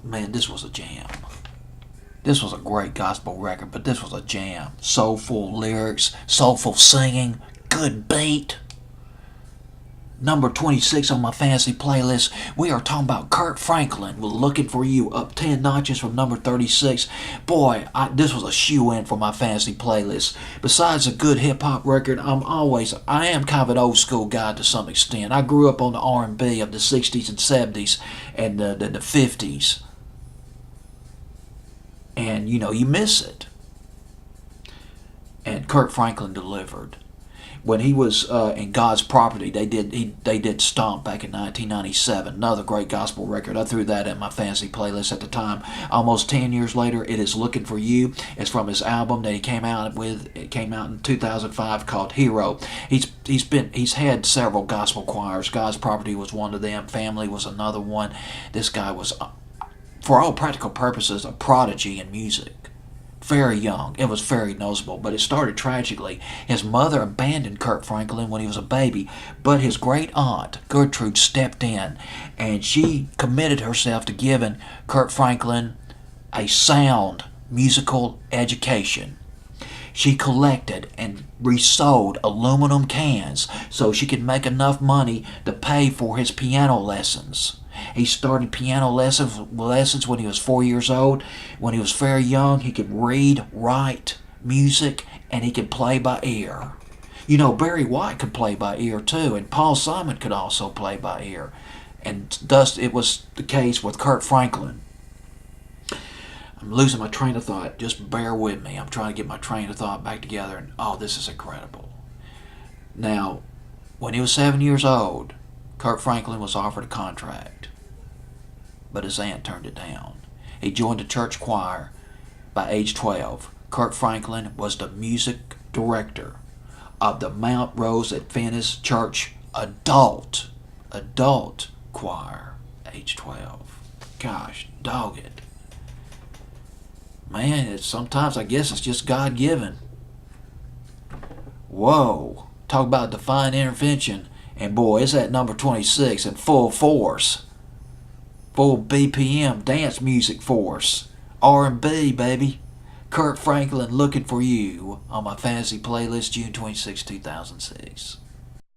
man, this was a jam. This was a great gospel record, but this was a jam. Soulful lyrics, soulful singing, good beat. Number 26 on my fantasy playlist, we are talking about Kirk Franklin. We're looking for you, up 10 notches from number 36. Boy, this was a shoe-in for my fantasy playlist. Besides a good hip-hop record, I am kind of an old-school guy to some extent. I grew up on the R&B of the 60s and 70s and the 50s. And, you miss it. And Kirk Franklin delivered. When he was in God's Property, they did Stomp back in 1997. Another great gospel record. I threw that in my fantasy playlist at the time. Almost 10 years later, it is Looking for You. It's from his album that he came out with. It came out in 2005 called Hero. He's had several gospel choirs. God's Property was one of them. Family was another one. This guy was, for all practical purposes, a prodigy in music. Very young. It was very noticeable, but it started tragically. His mother abandoned Kirk Franklin when he was a baby, but his great aunt, Gertrude, stepped in, and she committed herself to giving Kirk Franklin a sound musical education. She collected and resold aluminum cans so she could make enough money to pay for his piano lessons. He started piano lessons when he was 4 years old. When he was very young, he could read, write, music, and he could play by ear. Barry White could play by ear too, and Paul Simon could also play by ear. And thus it was the case with Kirk Franklin. I'm losing my train of thought. Just bear with me. I'm trying to get my train of thought back together, and this is incredible. Now, when he was 7 years old, Kirk Franklin was offered a contract, but his aunt turned it down. He joined the church choir by age 12. Kirk Franklin was the music director of the Mount Rose Adventist Church adult choir, age 12. Gosh, dog it. Man, sometimes I guess it's just God-given. Whoa, talk about divine intervention. And boy, it's at number 26 in full force. Full BPM dance music force. R&B, baby. Kirk Franklin, Looking for You on my fantasy playlist, June 26, 2006.